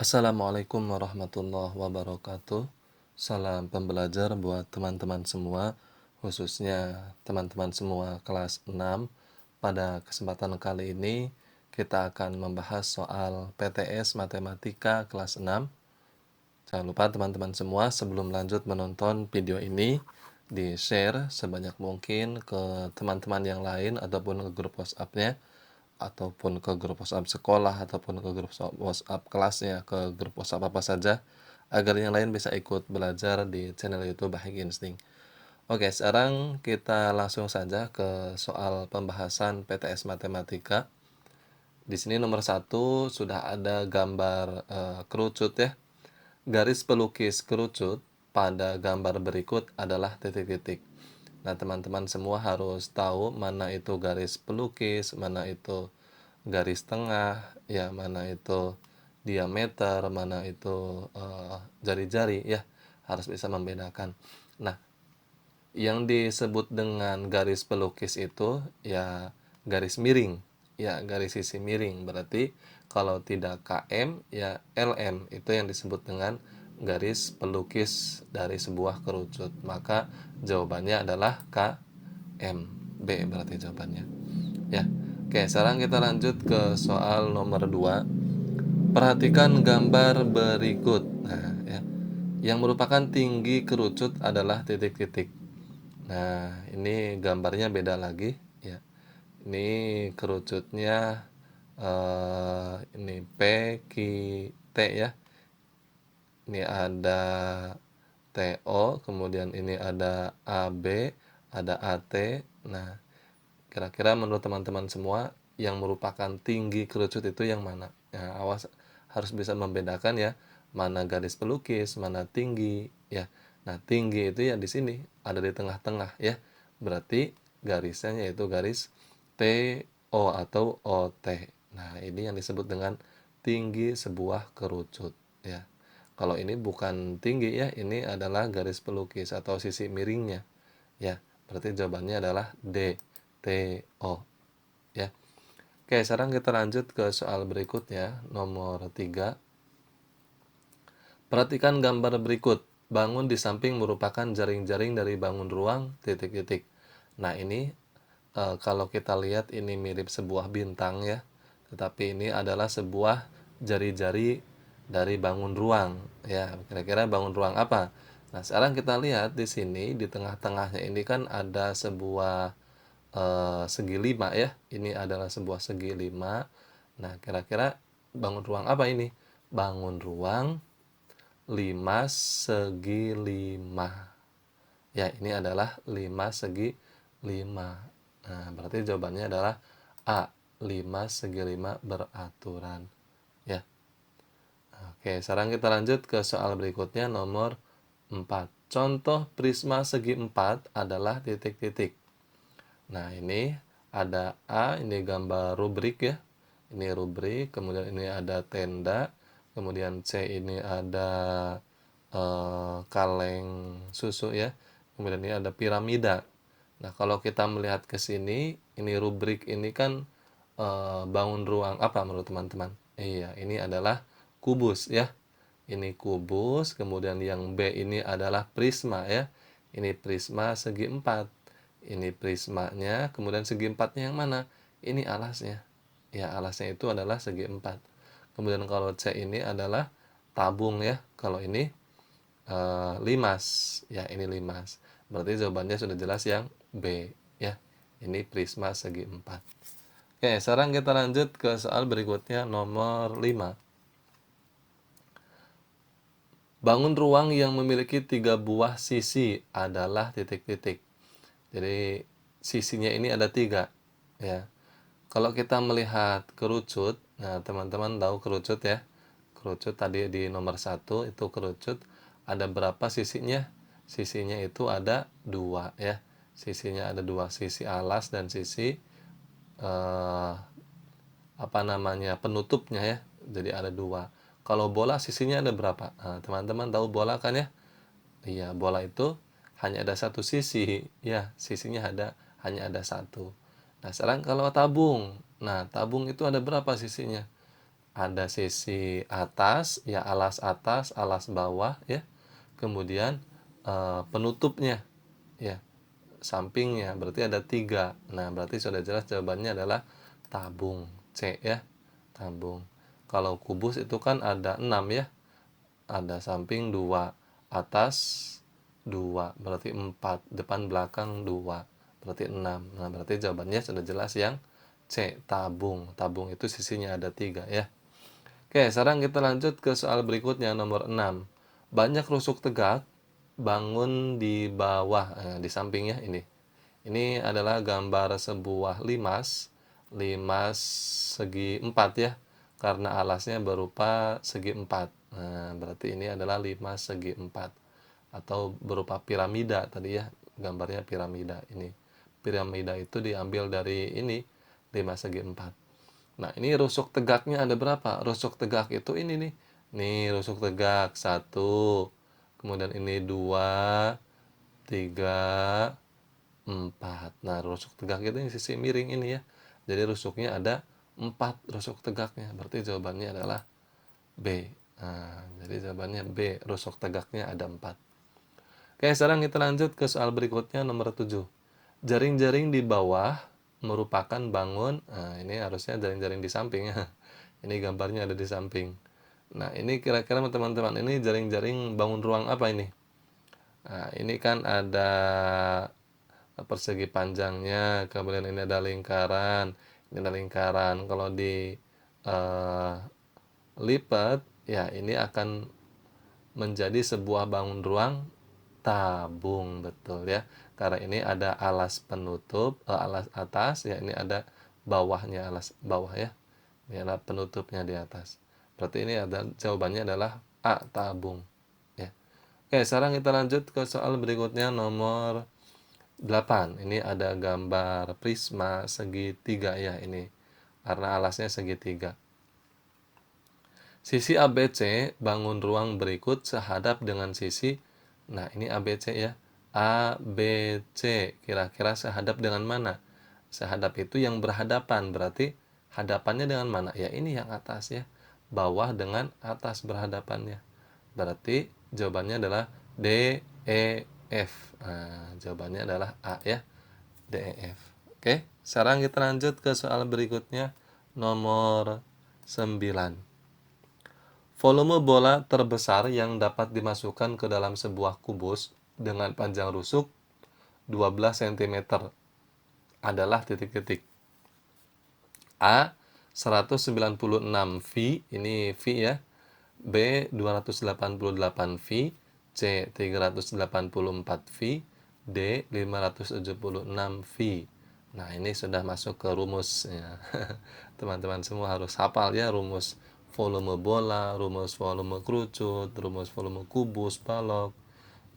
Assalamualaikum warahmatullahi wabarakatuh. Salam pembelajar buat teman-teman semua, khususnya teman-teman semua kelas 6. Pada kesempatan kali ini, kita akan membahas soal PTS Matematika kelas 6. Jangan lupa teman-teman semua sebelum lanjut menonton video ini, di-share sebanyak mungkin ke teman-teman yang lain ataupun ke grup WhatsApp-nya, ataupun ke grup WhatsApp sekolah, ataupun ke grup WhatsApp kelasnya, ke grup WhatsApp apa saja, agar yang lain bisa ikut belajar di channel YouTube Bahagia Insting. Oke, sekarang kita langsung saja ke soal pembahasan PTS Matematika. Di sini nomor 1 sudah ada gambar kerucut ya. Garis pelukis kerucut pada gambar berikut adalah titik-titik. Nah, teman-teman semua harus tahu mana itu garis pelukis, mana itu garis tengah, ya, mana itu diameter, mana itu jari-jari, ya, harus bisa membedakan. Nah, yang disebut dengan garis pelukis itu ya garis miring, ya garis sisi miring. Berarti kalau tidak KM ya LM, itu yang disebut dengan garis pelukis dari sebuah kerucut. Maka jawabannya adalah KM. B berarti jawabannya. Ya. Oke, sekarang kita lanjut ke soal nomor 2. Perhatikan gambar berikut. Nah, ya. Yang merupakan tinggi kerucut adalah titik-titik. Nah, ini gambarnya beda lagi ya. Ini kerucutnya ini P, Q, T ya. Ini ada TO, kemudian ini ada AB, ada AT. Nah, kira-kira menurut teman-teman semua yang merupakan tinggi kerucut itu yang mana? Nah, awas harus bisa membedakan ya, mana garis pelukis, mana tinggi ya. Nah, tinggi itu ya di sini ada di tengah-tengah ya. Berarti garisnya yaitu garis TO atau OT. Nah, ini yang disebut dengan tinggi sebuah kerucut ya. Kalau ini bukan tinggi ya, ini adalah garis pelukis atau sisi miringnya ya. Berarti jawabannya adalah D, TO ya. Oke, sekarang kita lanjut ke soal berikutnya, nomor 3. Perhatikan gambar berikut. Bangun di samping merupakan jaring-jaring dari bangun ruang titik-titik. Nah, ini kalau kita lihat ini mirip sebuah bintang ya. Tetapi ini adalah sebuah jari-jari dari bangun ruang ya. Kira-kira bangun ruang apa? Nah, sekarang kita lihat di sini di tengah-tengahnya ini kan ada sebuah segi 5 ya. Ini adalah sebuah segi 5. Nah, kira-kira bangun ruang apa ini? Bangun ruang 5 segi 5. Ya, ini adalah 5 segi 5. Nah, berarti jawabannya adalah A, 5 segi 5 beraturan. Ya. Oke, sekarang kita lanjut ke soal berikutnya, nomor 4. Contoh prisma segi 4 adalah titik-titik. Nah, ini ada A, ini gambar rubrik ya. Ini rubrik, kemudian ini ada tenda, kemudian C ini ada kaleng susu ya. Kemudian ini ada piramida. Nah, kalau kita melihat ke sini, ini rubrik ini kan bangun ruang apa menurut teman-teman? Iya, ini adalah kubus ya. Ini kubus, kemudian yang B ini adalah prisma ya. Ini prisma segi 4. Ini prismanya, kemudian segi 4-nya yang mana? Ini alasnya. Ya, alasnya itu adalah segi 4. Kemudian kalau C ini adalah tabung ya. Kalau ini limas. Ya, ini limas. Berarti jawabannya sudah jelas yang B ya. Ini prisma segi 4. Oke, sekarang kita lanjut ke soal berikutnya, nomor 5. Bangun ruang yang memiliki 3 buah sisi adalah titik-titik. Jadi sisinya ini ada 3 ya. Kalau kita melihat kerucut, nah teman-teman tahu kerucut ya. Kerucut tadi di nomor 1 itu kerucut ada berapa sisinya? Sisinya itu ada 2 ya. Sisinya ada 2, sisi alas dan sisi apa namanya penutupnya ya. Jadi ada 2. Kalau bola sisinya ada berapa? Nah, teman-teman tahu bola kan ya? Iya, bola itu hanya ada satu sisi, ya, sisinya hanya ada satu. Nah, sekarang kalau tabung, nah tabung itu ada berapa sisinya? ada sisi atas, ya alas atas, alas bawah, ya. Kemudian penutupnya, ya, sampingnya, berarti ada 3. Nah, berarti sudah jelas jawabannya adalah tabung, C ya, tabung. Kalau kubus itu kan ada 6 ya, ada samping 2, atas 2, berarti 4, depan belakang 2, berarti 6. Nah, berarti jawabannya sudah jelas yang C, tabung. Tabung itu sisinya ada 3 ya. Oke, sekarang kita lanjut ke soal berikutnya, nomor 6. Banyak rusuk tegak bangun di bawah, di sampingnya ini. Ini adalah gambar sebuah limas, limas segi 4 ya, karena alasnya berupa segi 4. Nah, berarti ini adalah limas segi 4 atau berupa piramida tadi ya, gambarnya piramida ini. Piramida itu diambil dari ini, limas segi 4. Nah, ini rusuk tegaknya ada berapa? Rusuk tegak itu ini nih. Nih, rusuk tegak 1. Kemudian ini 2, 3, 4. Nah, rusuk tegak itu yang sisi miring ini ya. Jadi rusuknya ada 4 rusuk tegaknya. Berarti jawabannya adalah B. Nah, jadi jawabannya B. Rusuk tegaknya ada 4. Oke, sekarang kita lanjut ke soal berikutnya, nomor 7. Jaring-jaring di bawah merupakan bangun. Nah, ini harusnya jaring-jaring di samping ya. Ini gambarnya ada di samping. Nah, ini kira-kira teman-teman, ini jaring-jaring bangun ruang apa ini? Nah, ini kan ada persegi panjangnya, kemudian ini ada lingkaran, ini ada lingkaran. Kalau di eh, lipat, ya ini akan menjadi sebuah bangun ruang tabung, betul ya. Karena ini ada alas penutup, alas atas, ya ini ada bawahnya, alas bawah ya. Ini adalah penutupnya di atas. Berarti ini ada jawabannya adalah A, tabung. Ya. Oke, sekarang kita lanjut ke soal berikutnya, nomor 8. Ini ada gambar prisma segitiga ya ini. Karena alasnya segitiga. Sisi ABC bangun ruang berikut sehadap dengan sisi, nah ini ABC ya, ABC kira-kira sehadap dengan mana? Sehadap itu yang berhadapan, berarti hadapannya dengan mana? Ya ini yang atas ya, bawah dengan atas berhadapannya. Berarti jawabannya adalah D, E, F. Nah, jawabannya adalah A ya, D, E, F. Oke, sekarang kita lanjut ke soal berikutnya, nomor 9. Volume bola terbesar yang dapat dimasukkan ke dalam sebuah kubus dengan panjang rusuk 12 cm adalah titik-titik. A. 196 V, ini V ya. B. 288 V. C. 384 V. D. 576 V. Nah, ini sudah masuk ke rumus ya. Teman-teman semua harus hafal ya rumus volume bola, rumus volume kerucut, rumus volume kubus, balok,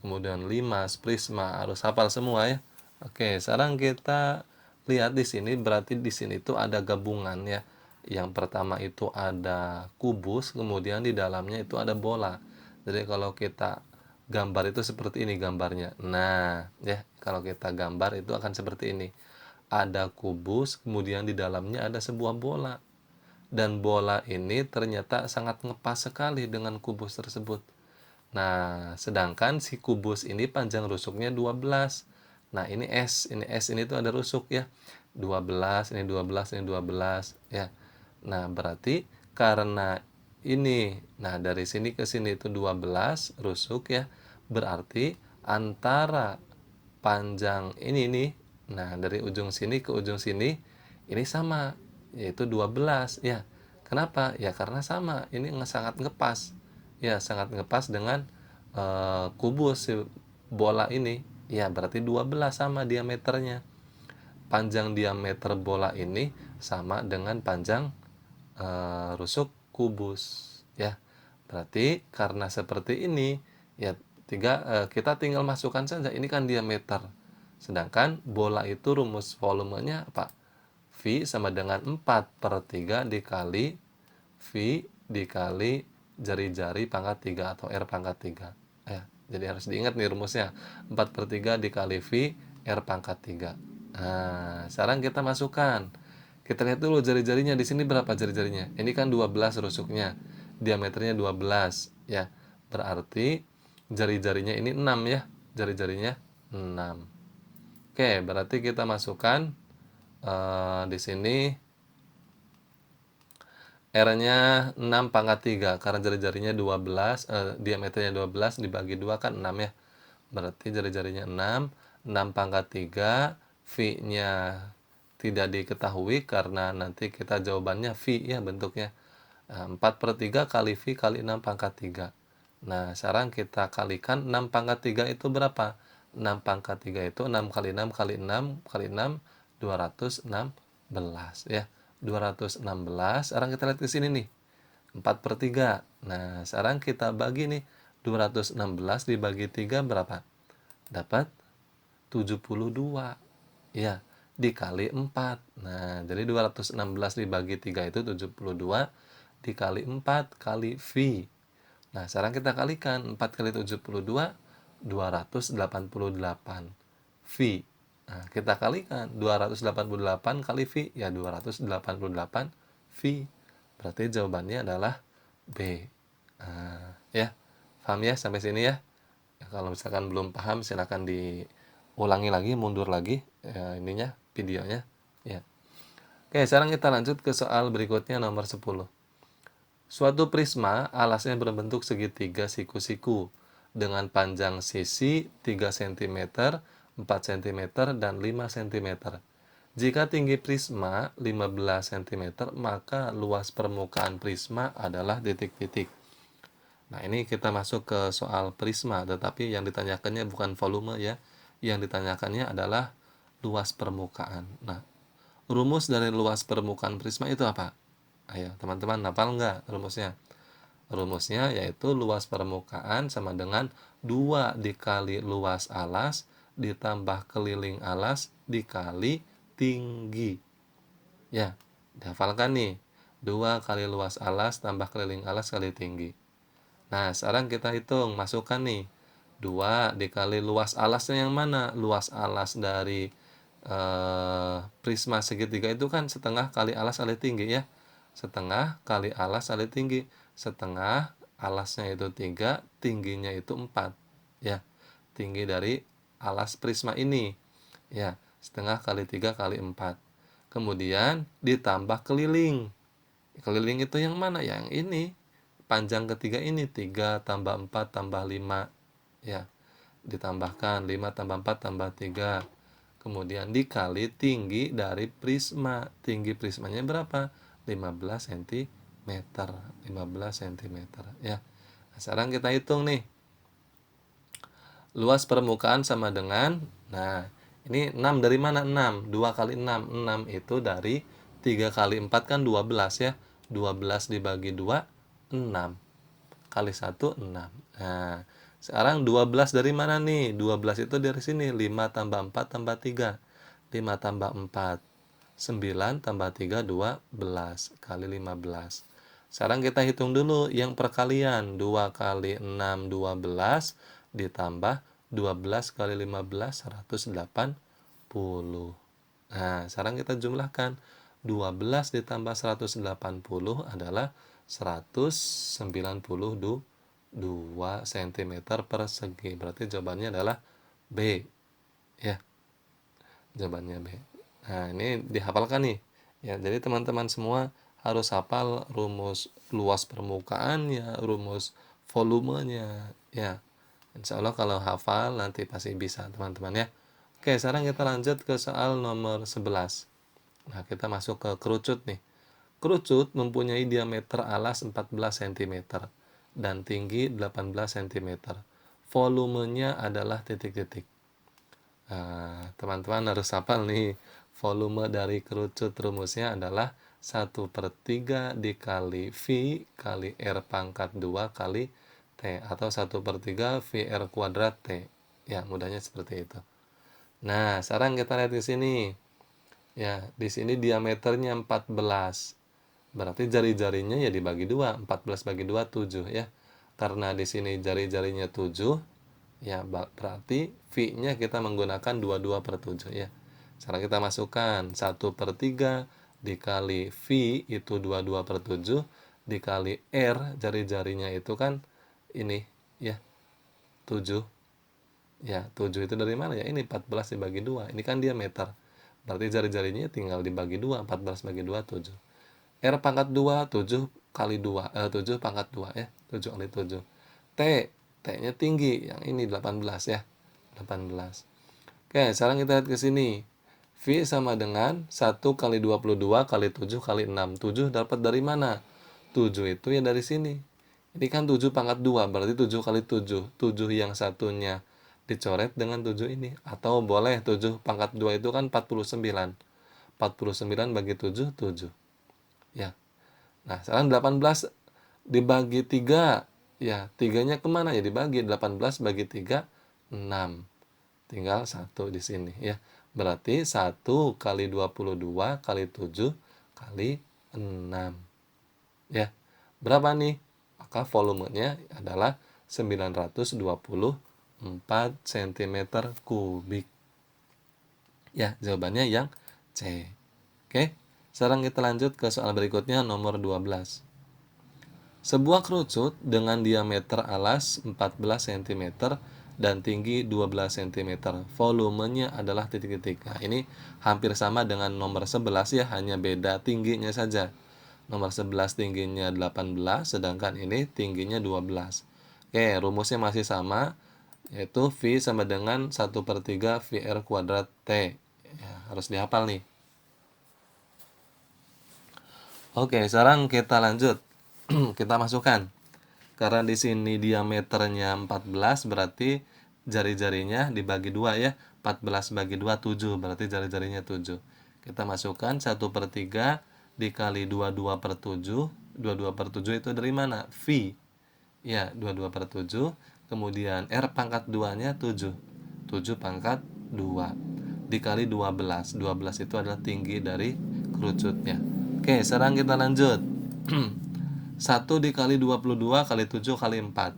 kemudian limas, prisma, harus hafal semua ya. Oke, sekarang kita lihat di sini, berarti di sini itu ada gabungan ya. Yang pertama itu ada kubus, kemudian di dalamnya itu ada bola. Jadi kalau kita gambar itu seperti ini gambarnya. Nah, ya, kalau kita gambar itu akan seperti ini. Ada kubus, kemudian di dalamnya ada sebuah bola. Dan bola ini ternyata sangat ngepas sekali dengan kubus tersebut. Nah, sedangkan si kubus ini panjang rusuknya 12. Nah, ini tuh ada rusuk ya. 12, ini 12, ini 12 ya. Nah, berarti karena ini, nah dari sini ke sini itu 12 rusuk ya. Berarti antara panjang ini nih, nah dari ujung sini ke ujung sini ini sama, yaitu 12 ya. Kenapa? Ya karena sama, ini sangat ngepas. Ya, sangat ngepas dengan kubus si bola ini. Ya, berarti 12 sama diameternya. Panjang diameter bola ini sama dengan panjang rusuk kubus ya. Berarti karena seperti ini ya kita tinggal masukkan saja, ini kan diameter. Sedangkan bola itu rumus volumenya apa? V sama dengan 4/3 dikali V dikali jari-jari pangkat 3 atau R pangkat 3 ya. Jadi harus diingat nih rumusnya, 4/3 dikali V R pangkat 3. Nah, sekarang kita masukkan. Kita lihat dulu jari-jarinya. Di sini berapa jari-jarinya? Ini kan 12 rusuknya. Diameternya 12 ya. Berarti jari-jarinya ini 6 ya. Jari-jarinya 6. Oke, berarti kita masukkan di sini R-nya 6 pangkat 3 karena jari-jarinya 12, diameternya 12 dibagi 2 kan 6 ya. Berarti jari-jarinya 6, 6 pangkat 3, V-nya tidak diketahui karena nanti kita jawabannya V ya bentuknya. 4/3 kali V kali 6 pangkat 3. Nah, sekarang kita kalikan 6 pangkat 3 itu berapa? 6 pangkat 3 itu 6 kali 6 kali 6 kali 6, 216 ya. 216. Sekarang kita lihat ke sini nih. 4/3. Nah, sekarang kita bagi nih. 216 dibagi 3 berapa? Dapat 72. Ya, dikali 4. Nah, jadi 216 dibagi 3 itu 72 dikali 4 kali V. Nah, sekarang kita kalikan 4 kali 72 288 V. Nah, kita kalikan 288 kali V ya 288 V. Berarti jawabannya adalah B. Nah, ya. Paham ya sampai sini ya? Ya, kalau misalkan belum paham silakan diulangi lagi, mundur lagi ya, ininya videonya ya. Oke, sekarang kita lanjut ke soal berikutnya nomor 10. Suatu prisma alasnya berbentuk segitiga siku-siku dengan panjang sisi 3 cm, 4 cm, dan 5 cm. Jika tinggi prisma 15 cm, maka luas permukaan prisma adalah titik-titik. Nah, ini kita masuk ke soal prisma, tetapi yang ditanyakannya bukan volume ya. Yang ditanyakannya adalah luas permukaan. Nah, rumus dari luas permukaan prisma itu apa? Ayo, teman-teman hafal nggak rumusnya? Rumusnya yaitu luas permukaan sama dengan 2 dikali luas alas ditambah keliling alas dikali tinggi. Ya, dihafalkan nih. 2 kali luas alas tambah keliling alas kali tinggi. Nah, sekarang kita hitung, masukkan nih. 2 dikali luas alasnya yang mana? Luas alas dari prisma segitiga itu kan setengah kali alas kali tinggi ya. Setengah kali alas kali tinggi. Setengah alasnya itu 3, tingginya itu 4. Ya, tinggi dari alas prisma ini. Ya, setengah kali 3 kali 4. Kemudian ditambah keliling. Keliling itu yang mana? Yang ini. Panjang ketiga ini 3 tambah 4 tambah 5 ya. Ditambahkan 5 tambah 4 tambah 3. Kemudian dikali tinggi dari prisma. Tinggi prismanya berapa? 15 cm. 15 cm ya. Nah, sekarang kita hitung nih. Luas permukaan sama dengan, nah, ini 6 dari mana? 6. 2 kali 6. 6 itu dari 3 kali 4 kan 12 ya. 12 dibagi 2, 6. Kali 1, 6. Nah, sekarang 12 dari mana nih? 12 itu dari sini. 5 tambah 4 tambah 3. 5 tambah 4. 9 tambah 3, 12. Kali 15. Sekarang kita hitung dulu yang perkalian. 2 kali 6, 12. Ditambah 12 kali 15, 180. Nah, sekarang kita jumlahkan. 12 ditambah 180 adalah 192 cm persegi. Berarti jawabannya adalah B. Ya, jawabannya B. Nah, ini dihafalkan nih. Ya, jadi teman-teman semua harus hafal rumus luas permukaannya, rumus volumenya. Ya, insya Allah kalau hafal nanti pasti bisa teman-teman ya. Oke, sekarang kita lanjut ke soal nomor 11. Nah, kita masuk ke kerucut nih. Kerucut mempunyai diameter alas 14 cm dan tinggi 18 cm. Volumenya adalah titik-titik. Nah, teman-teman harus hafal nih. Volume dari kerucut rumusnya adalah 1/3 dikali V kali R pangkat 2 kali T. Atau 1/3 VR kuadrat T. Ya, mudahnya seperti itu. Nah, sekarang kita lihat di sini. Ya, di sini diameternya 14. Berarti jari-jarinya ya dibagi 2. 14 bagi 2, 7 ya. Karena di sini jari-jarinya 7, ya berarti V-nya kita menggunakan 22/7 ya. Sekarang kita masukkan 1/3 dikali V itu 22/7 dikali R jari-jarinya itu kan ini ya 7. Ya, 7 itu dari mana ya? Ini 14 dibagi 2. Ini kan diameter. Berarti jari-jarinya tinggal dibagi 2. 14 bagi 2, 7. R pangkat 2, 7 kali 2. 7 pangkat 2 ya. 7 kali 7. T. T-nya tinggi. Yang ini 18 ya. 18. Oke, sekarang kita lihat ke sini. V sama dengan 1 kali 22 kali 7 kali 6. 7 dapat dari mana? 7 itu ya dari sini. Ini kan 7 pangkat 2, berarti 7 kali 7. 7 yang satunya dicoret dengan 7 ini. Atau boleh 7 pangkat 2 itu kan 49. 49 bagi 7, 7. Ya. Nah, sekarang 18 dibagi 3. Ya, 3-nya kemana ya? Dibagi 18 bagi 3, 6. Tinggal 1 di sini ya. Berarti 1 kali 22 kali 7 kali 6. Ya. Berapa nih? Maka volumenya adalah 924 cm kubik. Ya, jawabannya yang C. Oke. Sekarang kita lanjut ke soal berikutnya nomor 12. Sebuah kerucut dengan diameter alas 14 cm dan tinggi 12 cm. Volumenya adalah titik-titik. Nah, ini hampir sama dengan nomor 11 ya, hanya beda tingginya saja. Nomor 11 tingginya 18, sedangkan ini tingginya 12. Oke, rumusnya masih sama, yaitu V sama dengan 1/3 VR kuadrat T. Ya, harus dihafal nih. Oke, sekarang kita lanjut. Kita masukkan. Karena di sini diameternya 14, berarti jari-jarinya dibagi 2 ya. 14 bagi 2, 7. Berarti jari-jarinya 7. Kita masukkan 1/3 dikali 22/7. 22/7 itu dari mana? V. Ya, 22/7. Kemudian R pangkat 2-nya 7. 7 pangkat 2. Dikali 12. 12 itu adalah tinggi dari kerucutnya. Oke, sekarang kita lanjut. 1 dikali 22 kali 7 kali 4.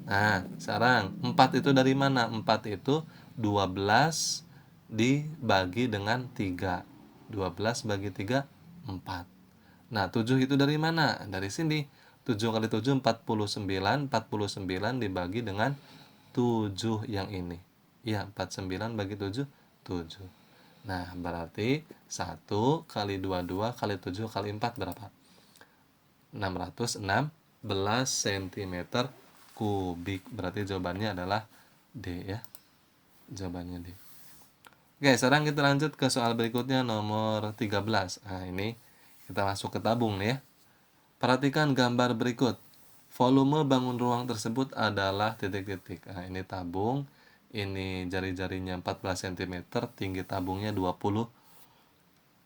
Nah, sekarang 4 itu dari mana? 4 itu 12 dibagi dengan 3. 12 bagi 3, 4. Nah, 7 itu dari mana? Dari sini. 7 kali 7, 49. 49 dibagi dengan 7 yang ini. Ya, 49 bagi 7, 7. Nah, berarti 1 kali 22 kali 7 kali 4 berapa? 616 cm kubik. Berarti jawabannya adalah D ya. Jawabannya D. Oke, sekarang kita lanjut ke soal berikutnya nomor 13. Nah, ini kita masuk ke tabung nih ya. Perhatikan gambar berikut. Volume bangun ruang tersebut adalah titik-titik. Nah, ini tabung. Ini jari-jarinya 14 cm, tinggi tabungnya 20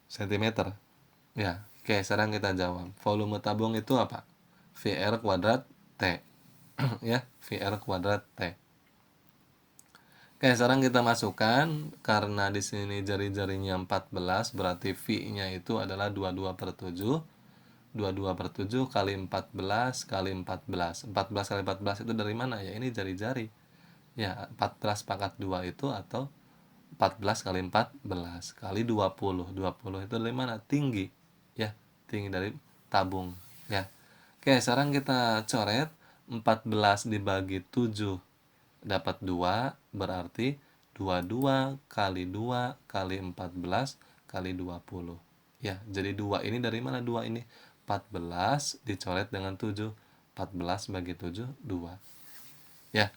cm. Ya, oke, sekarang kita jawab. Volume tabung itu apa? VR kuadrat T. Ya, VR kuadrat T. Oke, sekarang kita masukkan. Karena di sini jari-jarinya 14, berarti V-nya itu adalah 22/7. 22/7 kali 14 kali 14. 14 kali 14 itu dari mana ya? Ini jari-jari. Ya, 14 pangkat 2 itu atau 14 kali 14 kali 20. 20 itu dari mana? Tinggi. Ya, tinggi dari tabung. Ya. Oke, sekarang kita coret. 14 dibagi 7 dapat 2, berarti 22 kali 2 kali 14 kali 20. Ya, jadi 2 ini dari mana? 2 ini 14 dicoret dengan 7. 14 bagi 7, 2. Ya.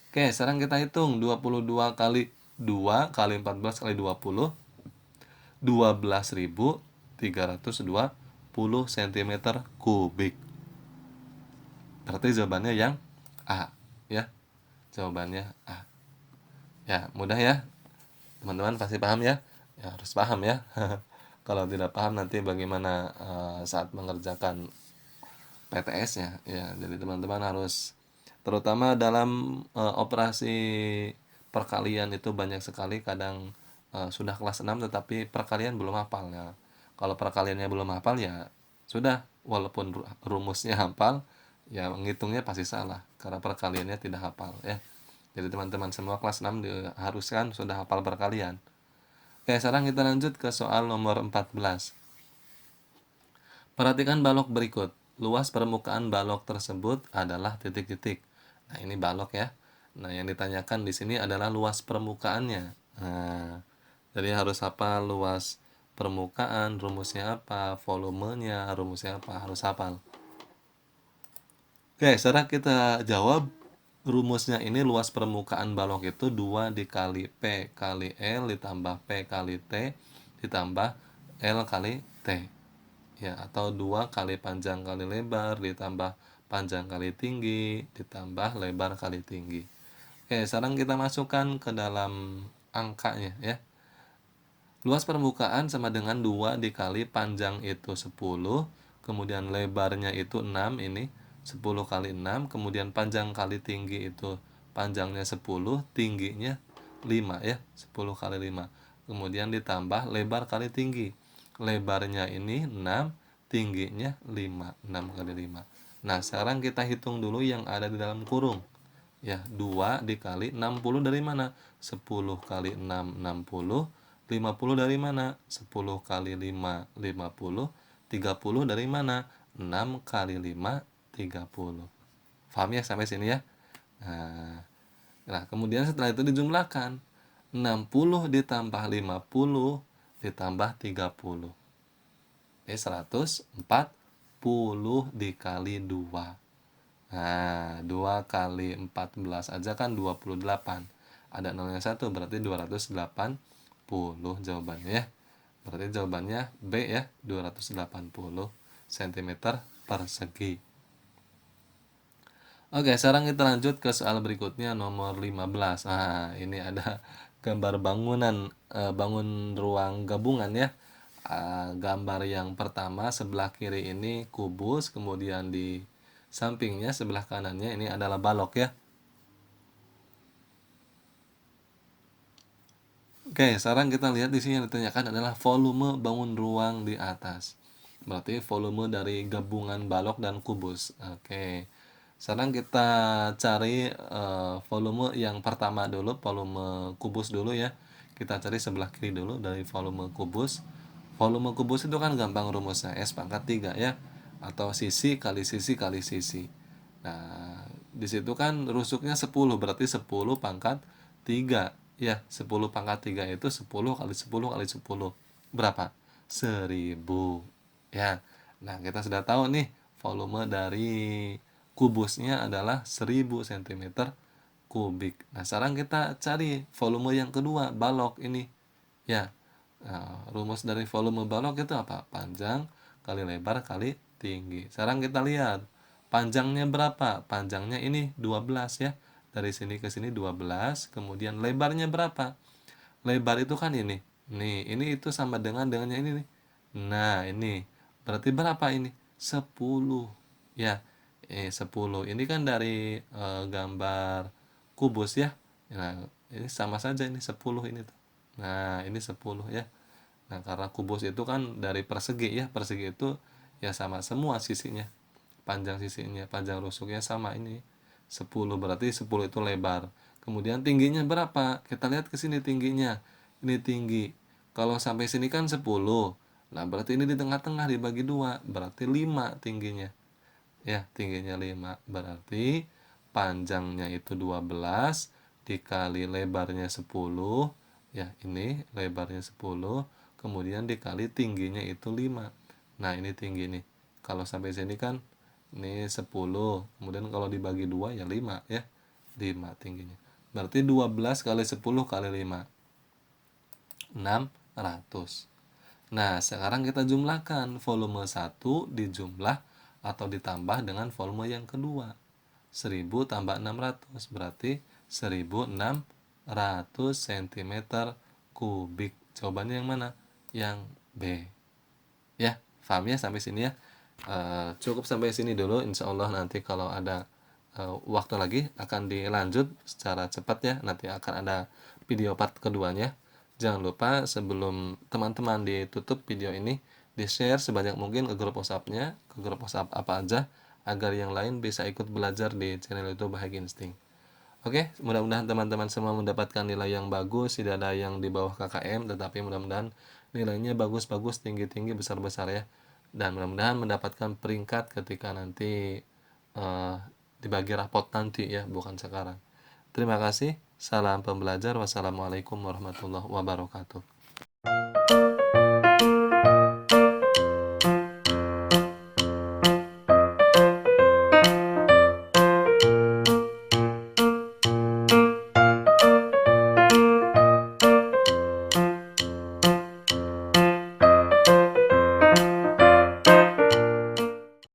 Oke, sekarang kita hitung 22 kali 2 kali 14 kali 20. 12.320 cm kubik. Berarti jawabannya yang A ya. Jawabannya A. Ya, mudah ya. Teman-teman pasti paham ya. Ya, harus paham ya. Kalau tidak paham nanti bagaimana saat mengerjakan PTS-nya ya. Jadi teman-teman harus, terutama dalam operasi perkalian itu banyak sekali kadang sudah kelas 6 tetapi perkalian belum hafal ya. Kalau perkaliannya belum hafal ya sudah, walaupun rumusnya hafal ya menghitungnya pasti salah karena perkaliannya tidak hafal ya. Jadi teman-teman semua kelas 6 diharuskan sudah hafal perkalian. Oke, sekarang kita lanjut ke soal nomor 14. Perhatikan balok berikut. Luas permukaan balok tersebut adalah titik-titik. Nah, ini balok ya. Nah, yang ditanyakan di sini adalah luas permukaannya. Nah, jadi harus hafal luas permukaan, rumusnya apa, volumenya, rumusnya apa, harus hafal. Oke, sekarang kita jawab rumusnya ini luas permukaan balok itu 2 dikali P kali L ditambah P kali T ditambah L kali T. Ya, atau 2 kali panjang kali lebar ditambah panjang kali tinggi ditambah lebar kali tinggi. Oke, sekarang kita masukkan ke dalam angkanya ya. Luas permukaan sama dengan 2 dikali panjang itu 10, kemudian lebarnya itu 6 ini, 10 kali 6, kemudian panjang kali tinggi itu panjangnya 10, tingginya 5 ya, 10 kali 5. Kemudian ditambah lebar kali tinggi. Lebarnya ini 6, tingginya 5, 6 kali 5. Nah, sekarang kita hitung dulu yang ada di dalam kurung. Ya, 2 dikali 60 dari mana? 10 kali 6, 60. 50 dari mana? 10 kali 5, 50. 30 dari mana? 6 kali 5, 30. Paham ya sampai sini ya? Nah, kemudian setelah itu dijumlahkan. 60 ditambah 50 ditambah 30. Ini 140 dikali 2. Nah, 2 kali 14 aja kan 28. Ada nolnya 1, berarti 280 jawabannya ya. Berarti jawabannya B ya, 280 cm persegi. Oke, sekarang kita lanjut ke soal berikutnya nomor 15. Nah, ini ada gambar bangunan, bangun ruang gabungan ya. Gambar yang pertama sebelah kiri ini kubus, kemudian di sampingnya sebelah kanannya ini adalah balok ya. Oke, sekarang kita lihat di sini yang ditanyakan adalah volume bangun ruang di atas. Berarti volume dari gabungan balok dan kubus. Oke. Sekarang kita cari volume yang pertama dulu, volume kubus dulu ya. Kita cari sebelah kiri dulu dari volume kubus. Volume kubus itu kan gampang rumusnya, S pangkat 3 ya. Atau sisi kali sisi kali sisi. Nah, di situ kan rusuknya 10, berarti 10 pangkat 3. Ya, 10 pangkat 3 itu 10 kali 10 kali 10. Berapa? 1000. Ya. Nah, kita sudah tahu nih volume dari kubusnya adalah 1000 cm kubik. Nah, sekarang kita cari volume yang kedua, balok ini. Ya. Nah, rumus dari volume balok itu apa? Panjang kali lebar kali tinggi. Sekarang kita lihat panjangnya berapa? Panjangnya ini 12 ya. Dari sini ke sini 12. Kemudian lebarnya berapa? Lebar itu kan ini. Nih, ini itu sama dengannya ini nih. Nah, ini. Berarti berapa ini? 10. Ya. 10. Ini kan dari gambar kubus ya. Nah, ini sama saja ini 10 ini tuh. Nah, ini 10 ya. Nah, karena kubus itu kan dari persegi ya. Persegi itu ya sama semua sisinya. Panjang sisinya, panjang rusuknya sama ini. 10 berarti 10 itu lebar. Kemudian tingginya berapa? Kita lihat ke sini tingginya. Ini tinggi. Kalau sampai sini kan 10. Nah, berarti ini di tengah-tengah dibagi 2, berarti 5 tingginya. Ya, tingginya 5. Berarti panjangnya itu 12 dikali lebarnya 10. Ya, ini lebarnya 10, kemudian dikali tingginya itu 5. Nah, ini tinggi nih. Kalau sampai sini kan ini 10, kemudian kalau dibagi 2 ya 5 ya. 5 tingginya. Berarti 12 kali 10 kali 5. 600. Nah, sekarang kita jumlahkan volume 1 dijumlah atau ditambah dengan volume yang kedua. 1000 tambah 600 berarti 1600 cm kubik. Jawabannya yang mana? Yang B. Ya, paham ya sampai sini ya. Cukup sampai sini dulu. Insya Allah nanti kalau ada waktu lagi akan dilanjut secara cepat ya. Nanti akan ada video part keduanya. Jangan lupa sebelum teman-teman ditutup video ini, di-share sebanyak mungkin ke grup WhatsApp-nya, ke grup WhatsApp apa aja, agar yang lain bisa ikut belajar di channel YouTube Bahagia Insting. Oke, mudah-mudahan teman-teman semua mendapatkan nilai yang bagus, tidak ada yang di bawah KKM, tetapi mudah-mudahan nilainya bagus-bagus, tinggi-tinggi, besar-besar ya. dan mudah-mudahan mendapatkan peringkat ketika nanti dibagi rapot nanti ya, bukan sekarang. Terima kasih. Salam pembelajar. Wassalamualaikum warahmatullahi wabarakatuh.